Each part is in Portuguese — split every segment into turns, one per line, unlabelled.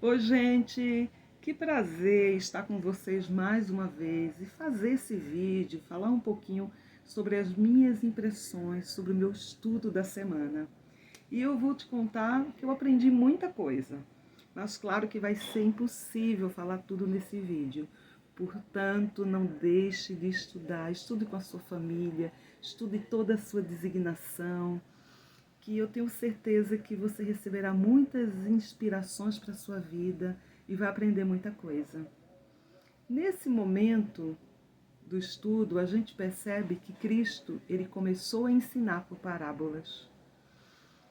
Oi, gente, que prazer estar com vocês mais uma vez e fazer esse vídeo, falar um pouquinho sobre as minhas impressões, sobre o meu estudo da semana. E eu vou te contar que eu aprendi muita coisa, mas claro que vai ser impossível falar tudo nesse vídeo. Portanto, não deixe de estudar, estude com a sua família, estude toda a sua designação, que eu tenho certeza que você receberá muitas inspirações para a sua vida e vai aprender muita coisa. Nesse momento do estudo, a gente percebe que Cristo, ele começou a ensinar por parábolas.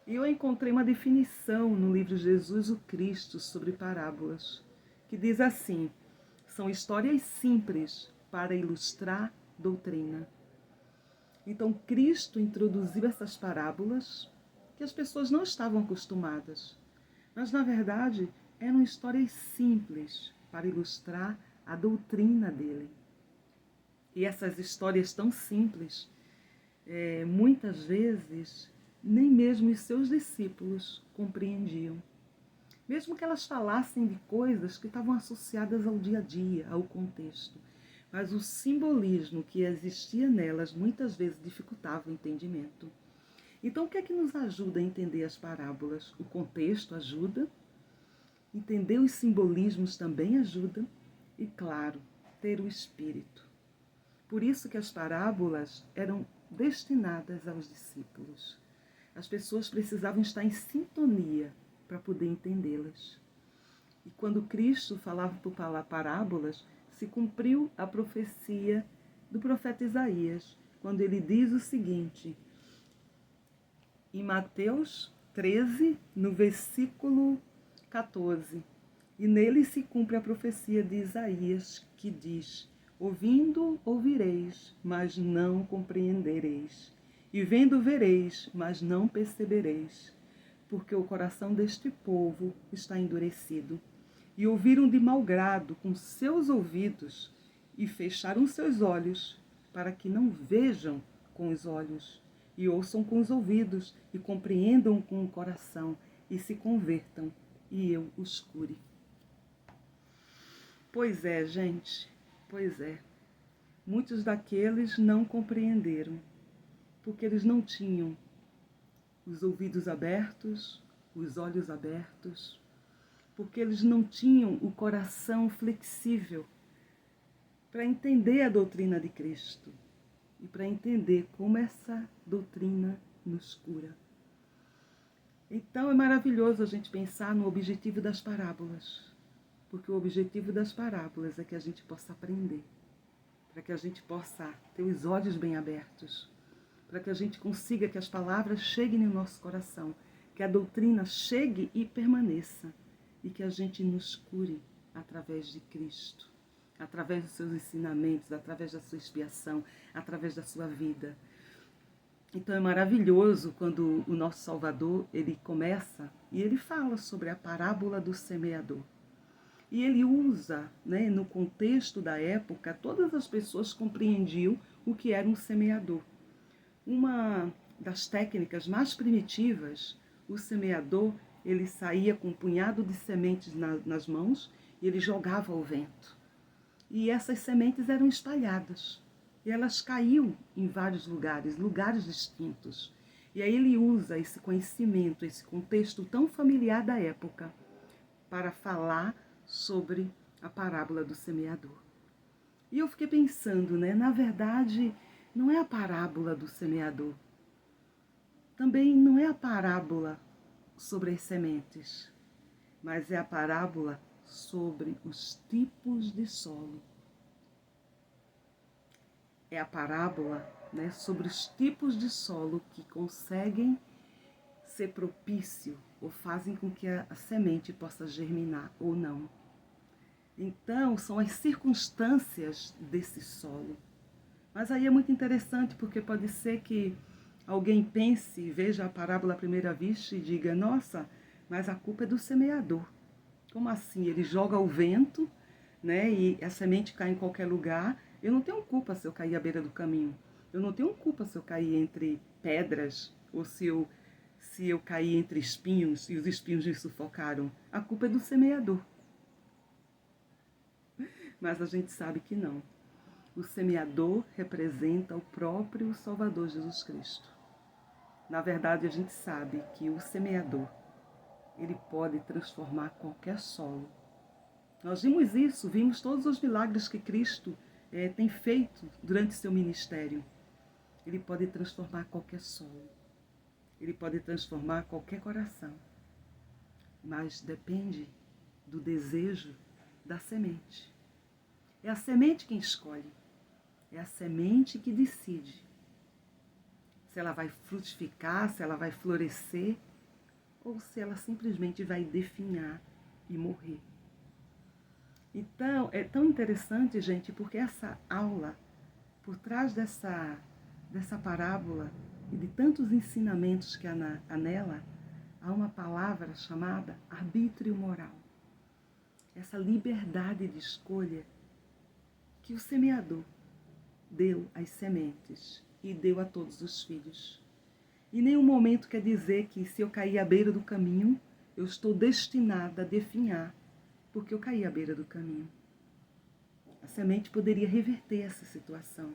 E eu encontrei uma definição no livro Jesus o Cristo sobre parábolas, que diz assim: são histórias simples para ilustrar doutrina. Então Cristo introduziu essas parábolas que as pessoas não estavam acostumadas, mas na verdade eram histórias simples para ilustrar a doutrina dele. E essas histórias tão simples, muitas vezes nem mesmo os seus discípulos compreendiam. Mesmo que elas falassem de coisas que estavam associadas ao dia a dia, ao contexto. Mas o simbolismo que existia nelas muitas vezes dificultava o entendimento. Então, o que é que nos ajuda a entender as parábolas? O contexto ajuda, entender os simbolismos também ajuda e, claro, ter o espírito. Por isso que as parábolas eram destinadas aos discípulos. As pessoas precisavam estar em sintonia para poder entendê-las. E quando Cristo falava por parábolas, se cumpriu a profecia do profeta Isaías, quando ele diz o seguinte, em Mateus 13, no versículo 14, e nele se cumpre a profecia de Isaías, que diz: ouvindo ouvireis, mas não compreendereis, e vendo vereis, mas não percebereis, porque o coração deste povo está endurecido, e ouviram de mau grado com seus ouvidos, e fecharam seus olhos, para que não vejam com os olhos, e ouçam com os ouvidos, e compreendam com o coração, e se convertam, e eu os cure. Pois é, gente, pois é. Muitos daqueles não compreenderam, porque eles não tinham os ouvidos abertos, os olhos abertos, porque eles não tinham o coração flexível para entender a doutrina de Cristo e para entender como essa doutrina nos cura. Então é maravilhoso a gente pensar no objetivo das parábolas, porque o objetivo das parábolas é que a gente possa aprender, para que a gente possa ter os olhos bem abertos, para que a gente consiga que as palavras cheguem no nosso coração, que a doutrina chegue e permaneça, e que a gente nos cure através de Cristo, através dos seus ensinamentos, através da sua expiação, através da sua vida. Então é maravilhoso quando o nosso Salvador, ele começa e ele fala sobre a parábola do semeador. E ele usa, no contexto da época, todas as pessoas compreendiam o que era um semeador. Uma das técnicas mais primitivas, o semeador, ele saía com um punhado de sementes nas mãos e ele jogava ao vento. E essas sementes eram espalhadas. E elas caíam em vários lugares, lugares distintos. E aí ele usa esse conhecimento, esse contexto tão familiar da época, para falar sobre a parábola do semeador. E eu fiquei pensando, na verdade, não é a parábola do semeador. Também não é a parábola sobre as sementes, mas é a parábola sobre os tipos de solo. É a parábola, sobre os tipos de solo que conseguem ser propício ou fazem com que a semente possa germinar ou não. Então, são as circunstâncias desse solo. Mas aí é muito interessante, porque pode ser que alguém pense, veja a parábola à primeira vista e diga: nossa, mas a culpa é do semeador. Como assim? Ele joga ao vento, e a semente cai em qualquer lugar. Eu não tenho culpa se eu cair à beira do caminho. Eu não tenho culpa se eu cair entre pedras ou se eu se eu caí entre espinhos e os espinhos me sufocaram, a culpa é do semeador. Mas a gente sabe que não. O semeador representa o próprio Salvador Jesus Cristo. Na verdade, a gente sabe que o semeador, ele pode transformar qualquer solo. Nós vimos isso, vimos todos os milagres que Cristo tem feito durante seu ministério. Ele pode transformar qualquer solo. Ele pode transformar qualquer coração. Mas depende do desejo da semente. É a semente quem escolhe. É a semente que decide se ela vai frutificar, se ela vai florescer, ou se ela simplesmente vai definhar e morrer. Então, é tão interessante, gente, porque essa aula, por trás dessa parábola e de tantos ensinamentos que há nela, há uma palavra chamada arbítrio moral. Essa liberdade de escolha que o semeador deu às sementes e deu a todos os filhos. Em nenhum momento quer dizer que se eu cair à beira do caminho, eu estou destinada a definhar, porque eu caí à beira do caminho. A semente poderia reverter essa situação,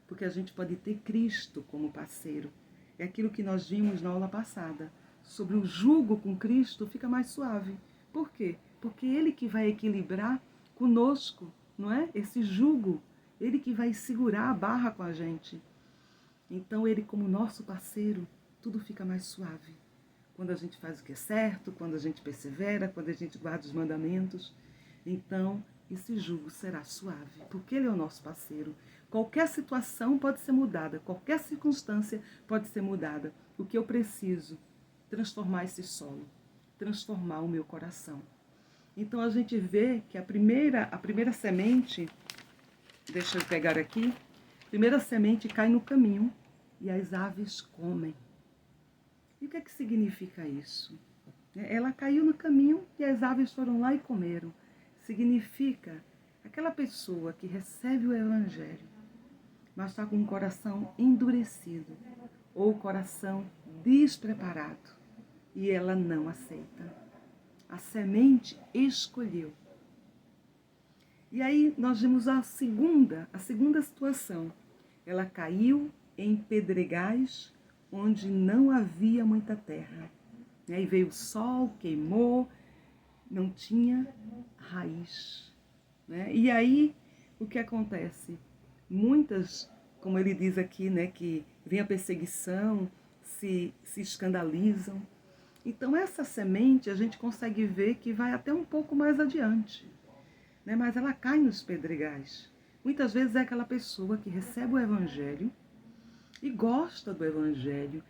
porque a gente pode ter Cristo como parceiro. É aquilo que nós vimos na aula passada. Sobre o jugo com Cristo fica mais suave. Por quê? Porque Ele que vai equilibrar conosco, não é? Esse jugo. Ele que vai segurar a barra com a gente. Então, Ele como nosso parceiro, tudo fica mais suave. Quando a gente faz o que é certo, quando a gente persevera, quando a gente guarda os mandamentos. Então, esse jugo será suave, porque Ele é o nosso parceiro. Qualquer situação pode ser mudada, qualquer circunstância pode ser mudada. O que eu preciso? Transformar esse solo, transformar o meu coração. Então, a gente vê que a primeira semente, deixa eu pegar aqui, a primeira semente cai no caminho e as aves comem. E o que é que significa isso? Ela caiu no caminho e as aves foram lá e comeram. Significa aquela pessoa que recebe o Evangelho, mas está com o coração endurecido ou o coração despreparado e ela não aceita. A semente escolheu. E aí nós vimos a segunda situação. Ela caiu em pedregais onde não havia muita terra. E aí veio o sol, queimou, não tinha raiz. Né? E aí o que acontece? Muitas, como ele diz aqui, né, que vem a perseguição, se escandalizam. Então essa semente a gente consegue ver que vai até um pouco mais adiante. Né? Mas ela cai nos pedregais. Muitas vezes é aquela pessoa que recebe o Evangelho e gosta do Evangelho,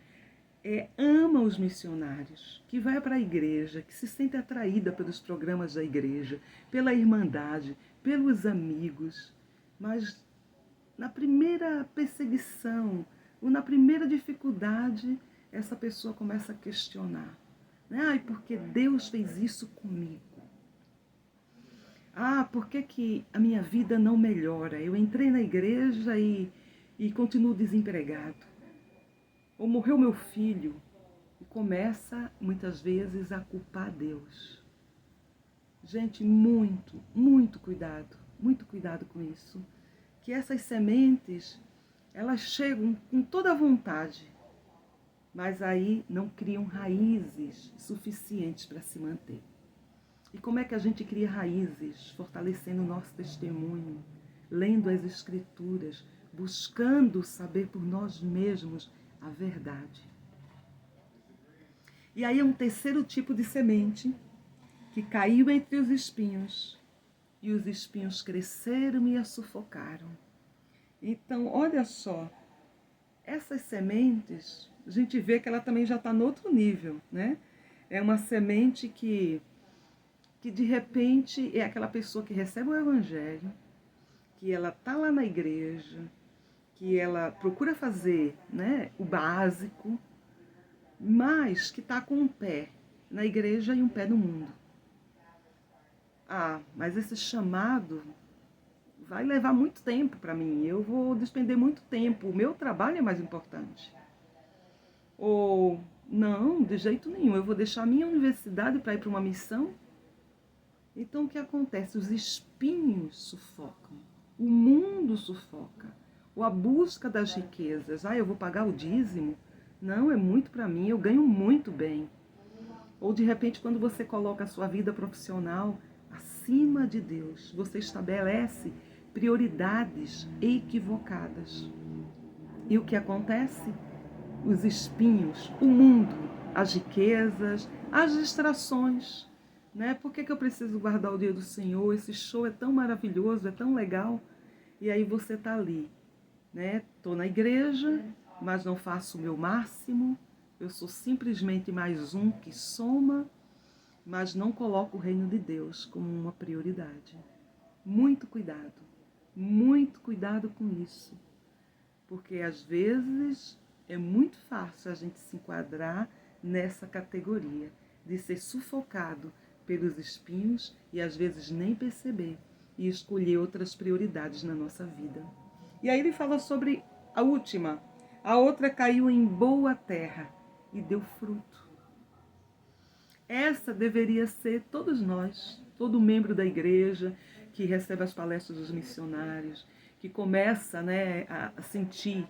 ama os missionários, que vai para a igreja, que se sente atraída pelos programas da igreja, pela irmandade, pelos amigos, mas na primeira perseguição ou na primeira dificuldade, essa pessoa começa a questionar. Ai, porque Deus fez isso comigo? Por que a minha vida não melhora? Eu entrei na igreja e continuo desempregado. Ou morreu meu filho. E começa, muitas vezes, a culpar Deus. Gente, muito cuidado com isso. Que essas sementes, elas chegam com toda a vontade, mas aí não criam raízes suficientes para se manter. E como é que a gente cria raízes? Fortalecendo o nosso testemunho, lendo as Escrituras, buscando saber por nós mesmos a verdade. E aí é um terceiro tipo de semente que caiu entre os espinhos, e os espinhos cresceram e a sufocaram. Então, olha só, essas sementes, a gente vê que ela também já está no outro nível, né? É uma semente que de repente é aquela pessoa que recebe o Evangelho, que ela está lá na igreja, que ela procura fazer, né, o básico, mas que está com um pé na igreja e um pé no mundo. Mas esse chamado vai levar muito tempo para mim, eu vou despender muito tempo, o meu trabalho é mais importante. Ou Não, de jeito nenhum. Eu vou deixar a minha universidade para ir para uma missão? Então o que acontece? Os espinhos sufocam, o mundo sufoca, ou a busca das riquezas. Eu vou pagar o dízimo? Não, é muito para mim, eu ganho muito bem. Ou de repente, quando você coloca a sua vida profissional acima de Deus, você estabelece prioridades equivocadas. E o que acontece? Os espinhos, o mundo, as riquezas, as distrações. Né? Por que eu preciso guardar o dia do Senhor? Esse show é tão maravilhoso, é tão legal. E aí você está ali. Né? Estou na igreja, mas não faço o meu máximo. Eu sou simplesmente mais um que soma, mas não coloco o reino de Deus como uma prioridade. Muito cuidado com isso. Porque às vezes é muito fácil a gente se enquadrar nessa categoria de ser sufocado pelos espinhos e às vezes nem perceber e escolher outras prioridades na nossa vida. E aí ele fala sobre a última. A outra caiu em boa terra e deu fruto. Essa deveria ser todos nós, todo membro da igreja que recebe as palestras dos missionários, que começa, né, a sentir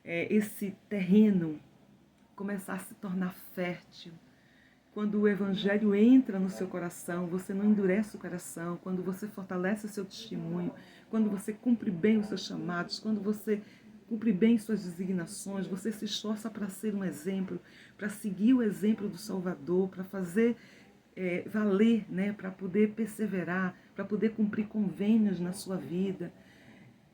esse terreno começar a se tornar fértil. Quando o evangelho entra no seu coração, você não endurece o coração, quando você fortalece o seu testemunho, quando você cumpre bem os seus chamados, quando você cumpre bem suas designações, você se esforça para ser um exemplo, para seguir o exemplo do Salvador, para fazer valer, né, para poder perseverar, para poder cumprir convênios na sua vida.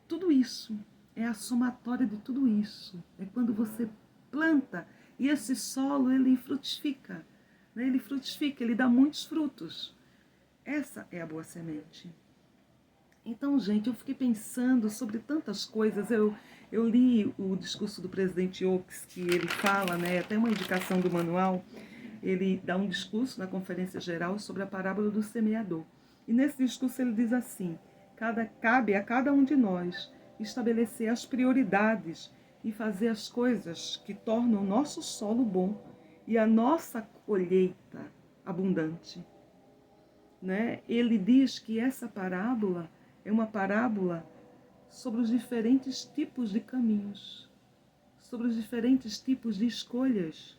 Tudo isso é a somatória de tudo isso. É quando você planta e esse solo ele frutifica. Ele frutifica, ele dá muitos frutos. Essa é a boa semente. Então, gente, eu fiquei pensando sobre tantas coisas. Eu li o discurso do presidente Oaks, que ele fala, né, até uma indicação do manual, ele dá um discurso na Conferência Geral sobre a parábola do semeador. E nesse discurso ele diz assim, cabe a cada um de nós estabelecer as prioridades e fazer as coisas que tornam o nosso solo bom e a nossa colheita abundante. Né? Ele diz que essa parábola é uma parábola sobre os diferentes tipos de caminhos, sobre os diferentes tipos de escolhas.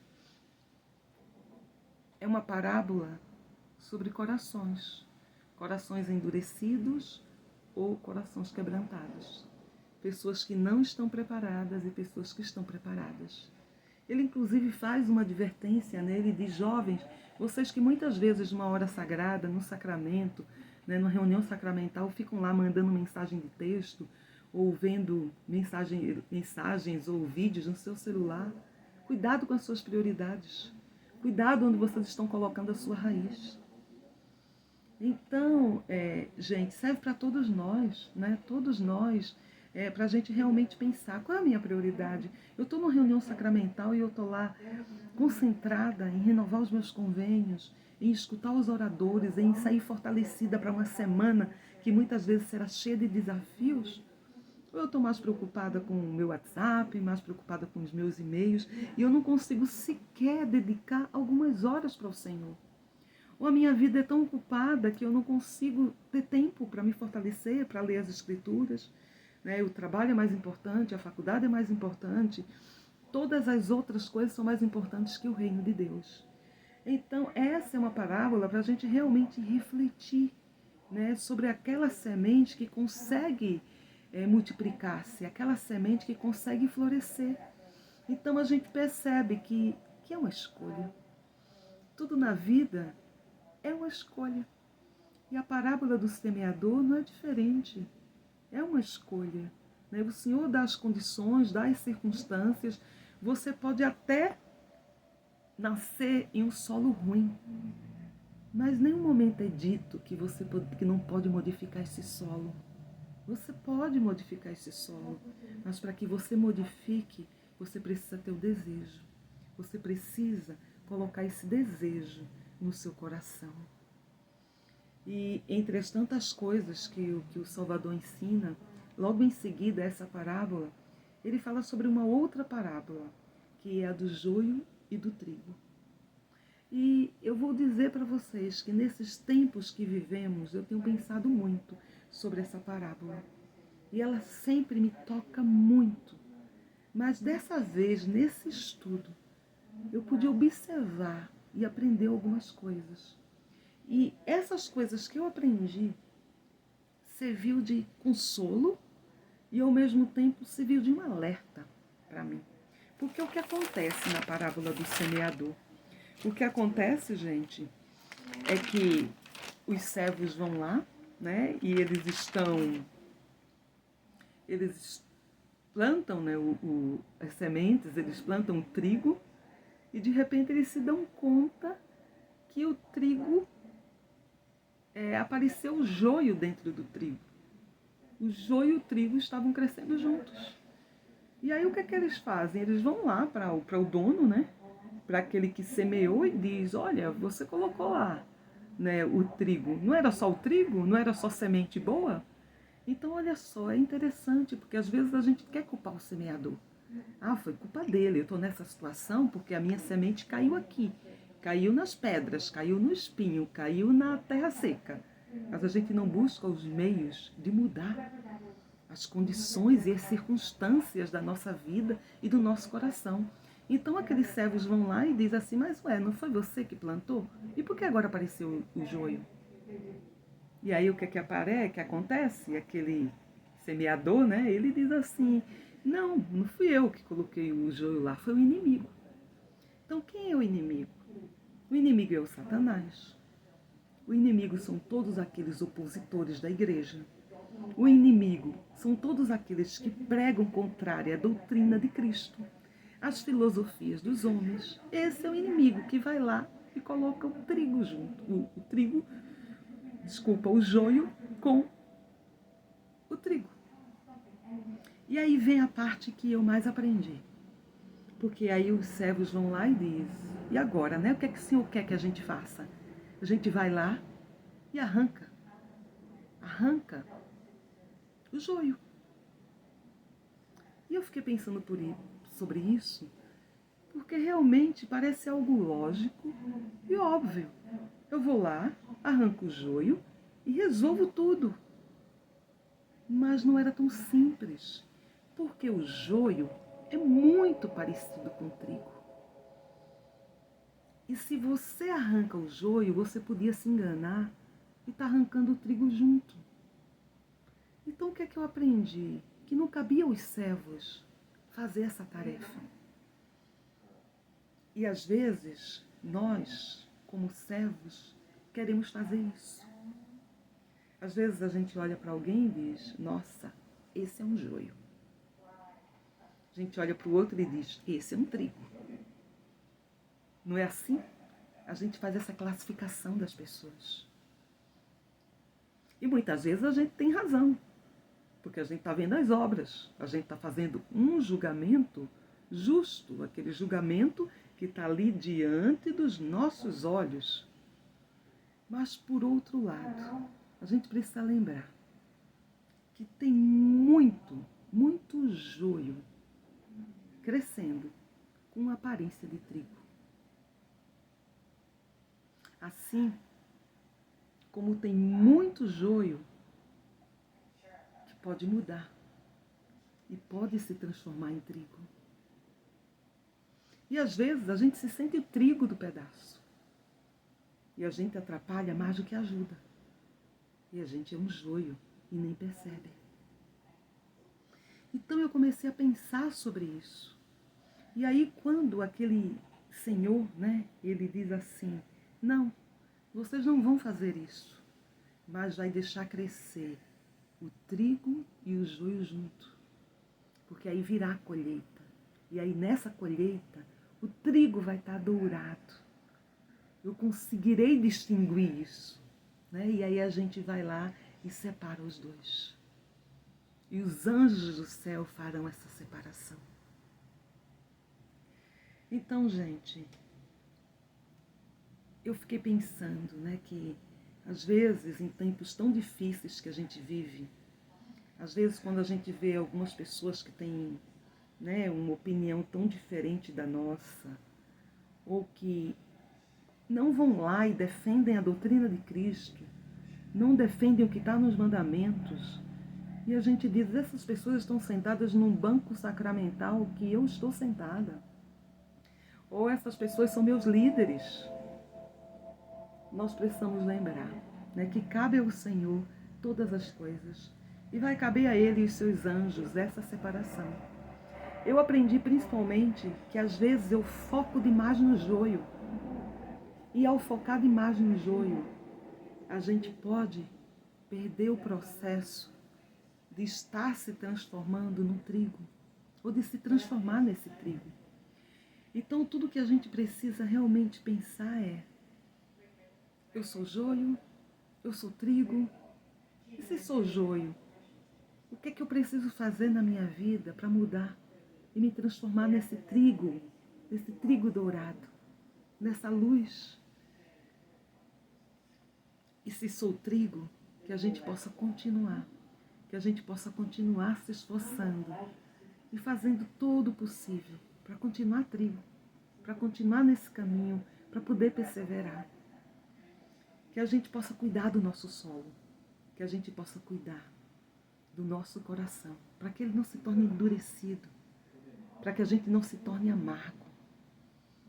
É uma parábola sobre corações, corações endurecidos ou corações quebrantados. Pessoas que não estão preparadas e pessoas que estão preparadas. Ele inclusive faz uma advertência, né? Ele diz, jovens, vocês que muitas vezes numa hora sagrada, no sacramento, né, numa reunião sacramental, ficam lá mandando mensagem de texto, ou vendo mensagens ou vídeos no seu celular. Cuidado com as suas prioridades. Cuidado onde vocês estão colocando a sua raiz. Então, gente, serve para todos nós, né? Todos nós, para a gente realmente pensar qual é a minha prioridade. Eu estou numa reunião sacramental e eu estou lá concentrada em renovar os meus convênios, em escutar os oradores, em sair fortalecida para uma semana que muitas vezes será cheia de desafios. Ou eu estou mais preocupada com o meu WhatsApp, mais preocupada com os meus e-mails, e eu não consigo sequer dedicar algumas horas para o Senhor. Ou a minha vida é tão ocupada que eu não consigo ter tempo para me fortalecer, para ler as escrituras. Né? O trabalho é mais importante, a faculdade é mais importante. Todas as outras coisas são mais importantes que o reino de Deus. Então, essa é uma parábola para a gente realmente refletir, né, sobre aquela semente que consegue multiplicar-se, aquela semente que consegue florescer. Então, a gente percebe que é uma escolha. Tudo na vida é uma escolha. E a parábola do semeador não é diferente. É uma escolha. Né? O Senhor dá as condições, dá as circunstâncias. Você pode até nascer em um solo ruim. Mas nenhum momento é dito que não pode modificar esse solo. Você pode modificar esse solo. Mas para que você modifique, você precisa ter o desejo. Você precisa colocar esse desejo no seu coração. E entre as tantas coisas que o Salvador ensina, logo em seguida essa parábola, ele fala sobre uma outra parábola, que é a do joio e do trigo. E eu vou dizer para vocês que nesses tempos que vivemos, eu tenho pensado muito sobre essa parábola. E ela sempre me toca muito. Mas dessa vez, nesse estudo, eu pude observar e aprender algumas coisas. E essas coisas que eu aprendi serviu de consolo e ao mesmo tempo serviu de um alerta para mim. Porque o que acontece na parábola do semeador? O que acontece, gente, é que os servos vão lá, né? E eles plantam, né, as sementes, eles plantam o trigo e de repente eles se dão conta que o trigo apareceu o joio dentro do trigo. O joio e o trigo estavam crescendo juntos. E aí o que é que eles fazem? Eles vão lá para o dono, né? Para aquele que semeou e diz, olha, você colocou lá, né, o trigo. Não era só o trigo? Não era só semente boa? Então, olha só, é interessante, porque às vezes a gente quer culpar o semeador. Ah, foi culpa dele, eu estou nessa situação porque a minha semente caiu aqui. Caiu nas pedras, caiu no espinho, caiu na terra seca. Mas a gente não busca os meios de mudar as condições e as circunstâncias da nossa vida e do nosso coração. Então aqueles servos vão lá e dizem assim, mas ué, não foi você que plantou? E por que agora apareceu o joio? E aí o que aparece, que acontece? Aquele semeador, né? Ele diz assim, não fui eu que coloquei o joio lá, foi o inimigo. Então quem é o inimigo? O inimigo é o Satanás. O inimigo são todos aqueles opositores da igreja. O inimigo são todos aqueles que pregam contrária à doutrina de Cristo, às filosofias dos homens. Esse é o inimigo que vai lá e coloca o trigo junto. O joio com o trigo. E aí vem a parte que eu mais aprendi. Porque aí os servos vão lá e dizem, e agora, né? O que é que o Senhor quer que a gente faça? A gente vai lá e arranca o joio. E eu fiquei pensando sobre isso, porque realmente parece algo lógico e óbvio. Eu vou lá, arranco o joio e resolvo tudo. Mas não era tão simples, porque o joio é muito parecido com o trigo. E se você arranca o joio, você podia se enganar e está arrancando o trigo junto. Então o que é que eu aprendi? Que não cabia aos servos fazer essa tarefa. E às vezes, nós, como servos, queremos fazer isso. Às vezes a gente olha para alguém e diz, nossa, esse é um joio. A gente olha para o outro e diz, esse é um trigo. Não é assim? A gente faz essa classificação das pessoas. E muitas vezes a gente tem razão, porque a gente está vendo as obras, a gente está fazendo um julgamento justo, aquele julgamento que está ali diante dos nossos olhos. Mas, por outro lado, a gente precisa lembrar que tem muito joio crescendo com aparência de trigo. Assim como tem muito joio que pode mudar e pode se transformar em trigo. E às vezes a gente se sente o trigo do pedaço. E a gente atrapalha mais do que ajuda. E a gente é um joio e nem percebe. Então eu comecei a pensar sobre isso. E aí quando aquele senhor, né, ele diz assim, não, vocês não vão fazer isso, mas vai deixar crescer o trigo e o joio junto. Porque aí virá a colheita. E aí nessa colheita, o trigo vai estar dourado. Eu conseguirei distinguir isso. Né? E aí a gente vai lá e separa os dois. E os anjos do céu farão essa separação. Então, gente, eu fiquei pensando, né, que às vezes, em tempos tão difíceis que a gente vive, às vezes quando a gente vê algumas pessoas que têm, né, uma opinião tão diferente da nossa, ou que não vão lá e defendem a doutrina de Cristo, não defendem o que está nos mandamentos. E a gente diz, essas pessoas estão sentadas num banco sacramental que eu estou sentada. Ou essas pessoas são meus líderes. Nós precisamos lembrar, né, que cabe ao Senhor todas as coisas. E vai caber a Ele e os seus anjos essa separação. Eu aprendi principalmente que às vezes eu foco demais no joio. E ao focar demais no joio, a gente pode perder o processo de estar se transformando no trigo, ou de se transformar nesse trigo. Então tudo que a gente precisa realmente pensar é: eu sou joio, eu sou trigo, e se sou joio, o que é que eu preciso fazer na minha vida para mudar e me transformar nesse trigo dourado, nessa luz? E se sou trigo, que a gente possa continuar se esforçando e fazendo todo o possível para continuar trigo, para continuar nesse caminho, para poder perseverar. Que a gente possa cuidar do nosso solo, que a gente possa cuidar do nosso coração, para que ele não se torne endurecido, para que a gente não se torne amargo.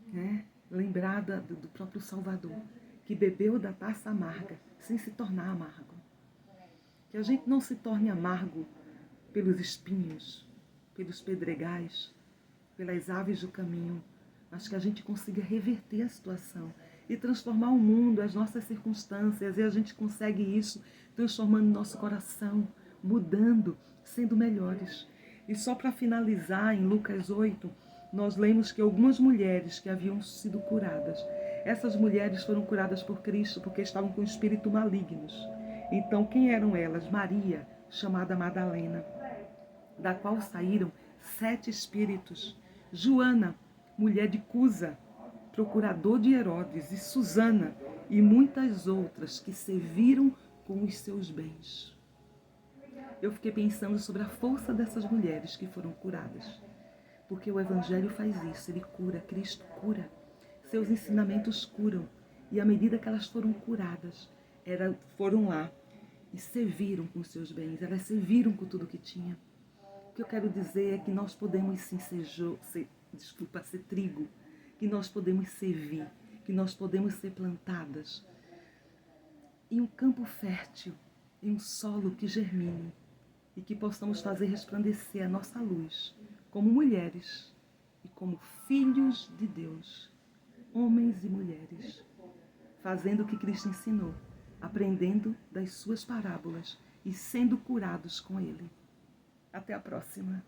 Né? Lembrada do próprio Salvador, que bebeu da taça amarga, sem se tornar amargo. Que a gente não se torne amargo pelos espinhos, pelos pedregais, pelas aves do caminho, mas que a gente consiga reverter a situação e transformar o mundo, as nossas circunstâncias, e a gente consegue isso transformando nosso coração, mudando, sendo melhores. E só para finalizar, em Lucas 8, nós lemos que algumas mulheres que haviam sido curadas, essas mulheres foram curadas por Cristo porque estavam com espíritos malignos. Então, quem eram elas? Maria, chamada Madalena, da qual saíram 7 espíritos. Joana, mulher de Cusa, procurador de Herodes, e Susana, e muitas outras que serviram com os seus bens. Eu fiquei pensando sobre a força dessas mulheres que foram curadas. Porque o Evangelho faz isso, ele cura, Cristo cura. Seus ensinamentos curam. E à medida que elas foram curadas, foram lá e serviram com os seus bens, elas serviram com tudo que tinham. O que eu quero dizer é que nós podemos sim ser trigo, que nós podemos servir, que nós podemos ser plantadas em um campo fértil, em um solo que germine e que possamos fazer resplandecer a nossa luz como mulheres e como filhos de Deus, homens e mulheres, fazendo o que Cristo ensinou, aprendendo das suas parábolas e sendo curados com Ele. Até a próxima.